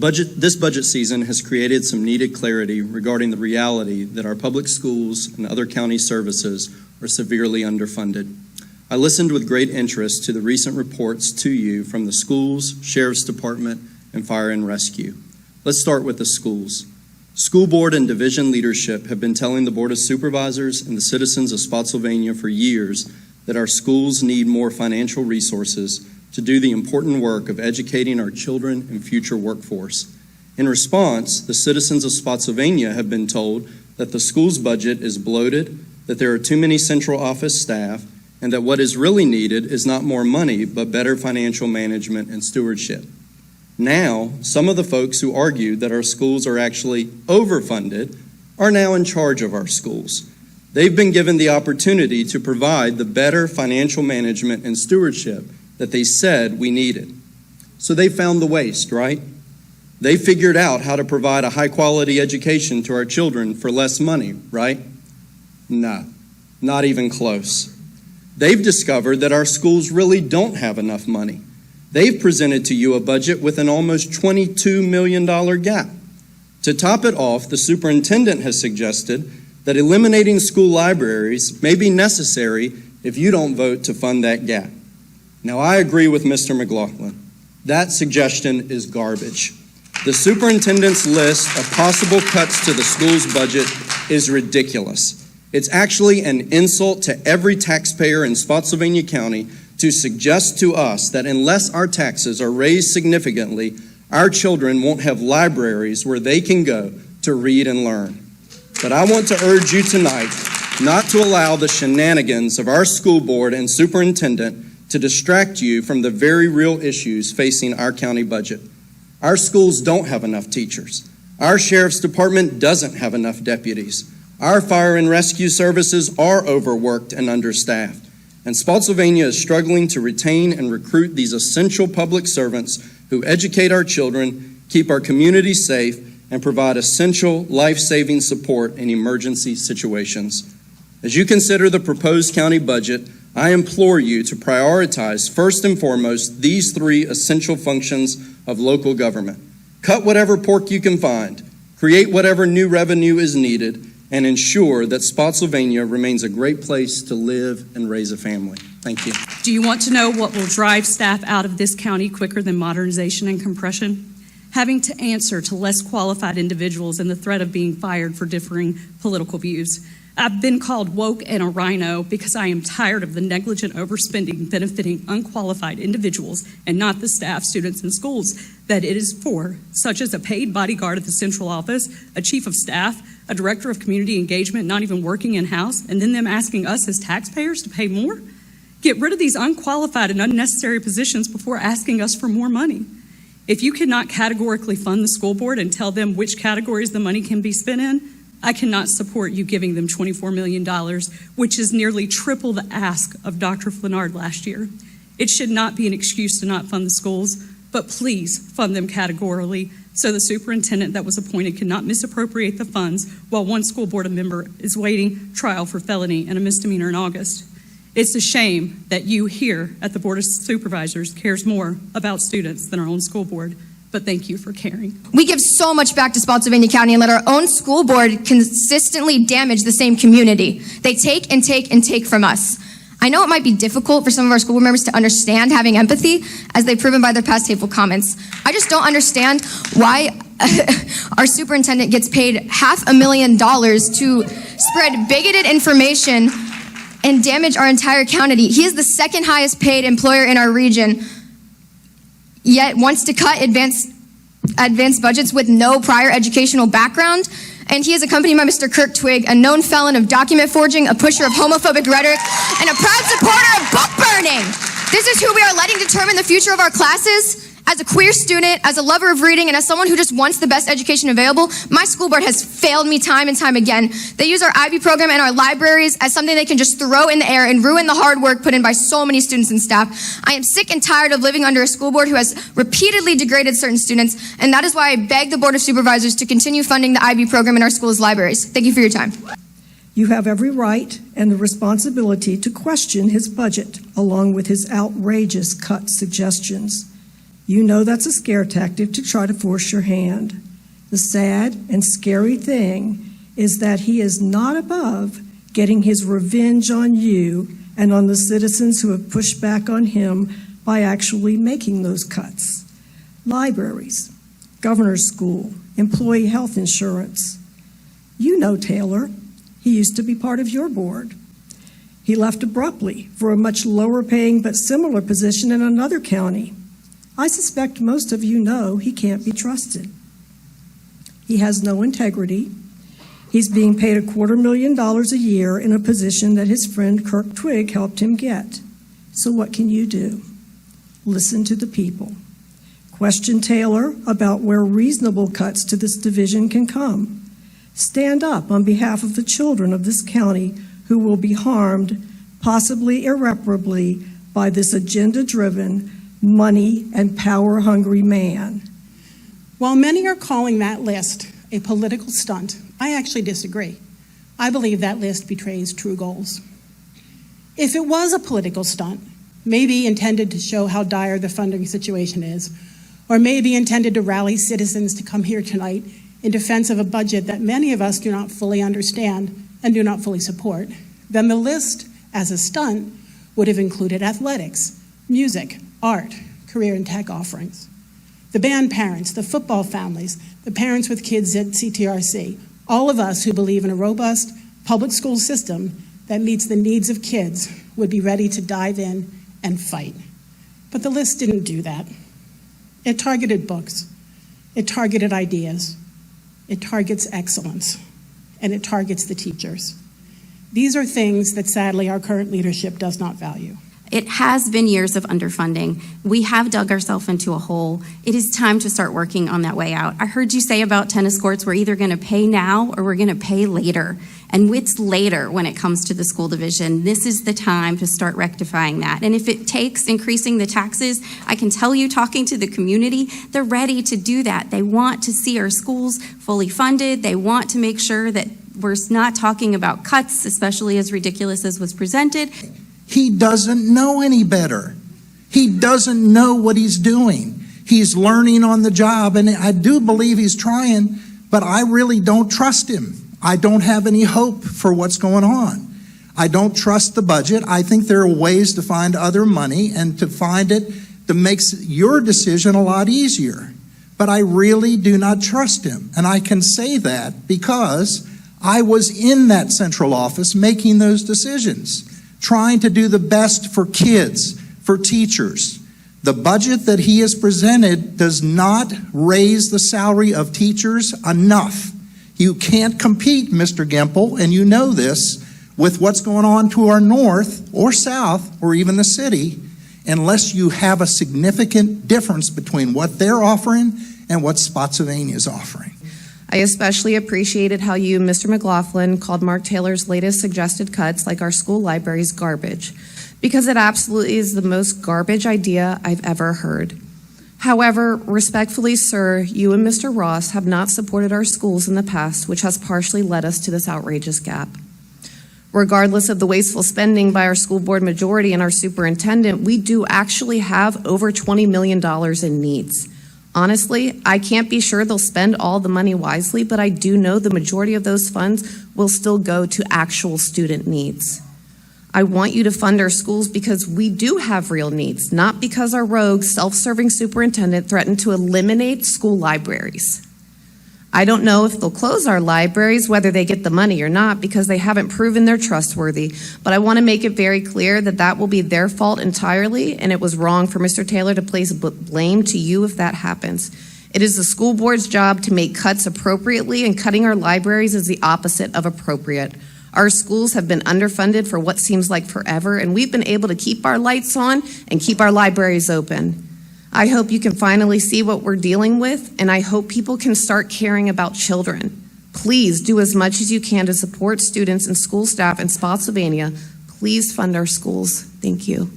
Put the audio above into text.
This budget season has created some needed clarity regarding the reality that our public schools and other county services are severely underfunded. I listened with great interest to the recent reports to you from the schools, Sheriff's Department, and Fire and Rescue. Let's start with the schools. School board and division leadership have been telling the Board of Supervisors and the citizens of Spotsylvania for years that our schools need more financial resources to do the important work of educating our children and future workforce. In response, the citizens of Spotsylvania have been told that the school's budget is bloated, that there are too many central office staff, and that what is really needed is not more money, but better financial management and stewardship. Now, some of the folks who argued that our schools are actually overfunded are now in charge of our schools. They've been given the opportunity to provide the better financial management and stewardship that they said we needed. So they found the waste, right? They figured out how to provide a high-quality education to our children for less money, right? No, not even close. They've discovered that our schools really don't have enough money. They've presented to you a budget with an almost $22 million gap. To top it off, the superintendent has suggested that eliminating school libraries may be necessary if you don't vote to fund that gap. Now, I agree with Mr. McLaughlin. That suggestion is garbage. The superintendent's list of possible cuts to the school's budget is ridiculous. It's actually an insult to every taxpayer in Spotsylvania County to suggest to us that unless our taxes are raised significantly, our children won't have libraries where they can go to read and learn. But I want to urge you tonight not to allow the shenanigans of our school board and superintendent to distract you from the very real issues facing our county budget. Our schools don't have enough teachers. Our sheriff's department doesn't have enough deputies. Our fire and rescue services are overworked and understaffed. And Spotsylvania is struggling to retain and recruit these essential public servants who educate our children, keep our community safe, and provide essential life-saving support in emergency situations. As you consider the proposed county budget, I implore you to prioritize first and foremost these three essential functions of local government. Cut whatever pork you can find, create whatever new revenue is needed, and ensure that Spotsylvania remains a great place to live and raise a family. Thank you. Do you want to know what will drive staff out of this county quicker than modernization and compression? Having to answer to less qualified individuals and the threat of being fired for differing political views. I've been called woke and a rhino because I am tired of the negligent overspending benefiting unqualified individuals and not the staff, students, and schools that it is for, such as a paid bodyguard at the central office, a chief of staff, a director of community engagement not even working in-house, and then them asking us as taxpayers to pay more? Get rid of these unqualified and unnecessary positions before asking us for more money. If you cannot categorically fund the school board and tell them which categories the money can be spent in, I cannot support you giving them $24 million, which is nearly triple the ask of Dr. Flanard last year. It should not be an excuse to not fund the schools, but please fund them categorically so the superintendent that was appointed cannot misappropriate the funds while one school board member is waiting trial for felony and a misdemeanor in August. It's a shame that you here at the Board of Supervisors cares more about students than our own school board. But thank you for caring. We give so much back to Spotsylvania County and let our own school board consistently damage the same community. They take and take and take from us. I know it might be difficult for some of our school board members to understand having empathy, as they've proven by their past hateful comments. I just don't understand why our superintendent gets paid $500,000 to spread bigoted information and damage our entire county. He is the second highest paid employer in our region, yet wants to cut advanced budgets with no prior educational background. And he is accompanied by Mr. Kirk Twig, a known felon of document forging, a pusher of homophobic rhetoric, and a proud supporter of book burning. This is who we are letting determine the future of our classes. As a queer student, as a lover of reading, and as someone who just wants the best education available, my school board has failed me time and time again. They use our IB program and our libraries as something they can just throw in the air and ruin the hard work put in by so many students and staff. I am sick and tired of living under a school board who has repeatedly degraded certain students, and that is why I beg the Board of Supervisors to continue funding the IB program in our school's libraries. Thank you for your time. You have every right and the responsibility to question his budget, along with his outrageous cut suggestions. You know that's a scare tactic to try to force your hand. The sad and scary thing is that he is not above getting his revenge on you and on the citizens who have pushed back on him by actually making those cuts. Libraries, governor's school, employee health insurance. You know Taylor. He used to be part of your board. He left abruptly for a much lower paying but similar position in another county. I suspect most of you know he can't be trusted. He has no integrity. He's being paid $250,000 a year in a position that his friend Kirk Twigg helped him get. So what can you do? Listen to the people. Question Taylor about where reasonable cuts to this division can come. Stand up on behalf of the children of this county who will be harmed, possibly irreparably, by this agenda-driven, money and power-hungry man. While many are calling that list a political stunt, I actually disagree. I believe that list betrays true goals. If it was a political stunt, maybe intended to show how dire the funding situation is, or maybe intended to rally citizens to come here tonight in defense of a budget that many of us do not fully understand and do not fully support, then the list, as a stunt, would have included athletics, music, art, career and tech offerings, the band parents, the football families, the parents with kids at CTRC, all of us who believe in a robust public school system that meets the needs of kids would be ready to dive in and fight. But the list didn't do that. It targeted books, it targeted ideas, it targets excellence, and it targets the teachers. These are things that sadly our current leadership does not value. It has been years of underfunding. We have dug ourselves into a hole. It is time to start working on that way out. I heard you say about tennis courts, we're either going to pay now or we're going to pay later. And it's later when it comes to the school division. This is the time to start rectifying that. And if it takes increasing the taxes, I can tell you, talking to the community, they're ready to do that. They want to see our schools fully funded. They want to make sure that we're not talking about cuts, especially as ridiculous as was presented. He doesn't know any better. He doesn't know what he's doing. He's learning on the job, and I do believe he's trying, but I really don't trust him. I don't have any hope for what's going on. I don't trust the budget. I think there are ways to find other money and to find it that makes your decision a lot easier. But I really do not trust him, and I can say that because I was in that central office making those decisions, trying to do the best for kids, for teachers. The budget that he has presented does not raise the salary of teachers enough. You can't compete, Mr. Gempel, and you know this, with what's going on to our north or south or even the city, unless you have a significant difference between what they're offering and what Spotsylvania is offering. I especially appreciated how you, Mr. McLaughlin, called Mark Taylor's latest suggested cuts, like our school libraries, garbage, because it absolutely is the most garbage idea I've ever heard. However, respectfully, sir, you and Mr. Ross have not supported our schools in the past, which has partially led us to this outrageous gap. Regardless of the wasteful spending by our school board majority and our superintendent, we do actually have over $20 million in needs. Honestly, I can't be sure they'll spend all the money wisely, but I do know the majority of those funds will still go to actual student needs. I want you to fund our schools because we do have real needs, not because our rogue, self-serving superintendent threatened to eliminate school libraries. I don't know if they'll close our libraries, whether they get the money or not, because they haven't proven they're trustworthy. But I want to make it very clear that that will be their fault entirely, and it was wrong for Mr. Taylor to place blame to you if that happens. It is the school board's job to make cuts appropriately, and cutting our libraries is the opposite of appropriate. Our schools have been underfunded for what seems like forever, and we've been able to keep our lights on and keep our libraries open. I hope you can finally see what we're dealing with, and I hope people can start caring about children. Please do as much as you can to support students and school staff in Spotsylvania. Please fund our schools. Thank you.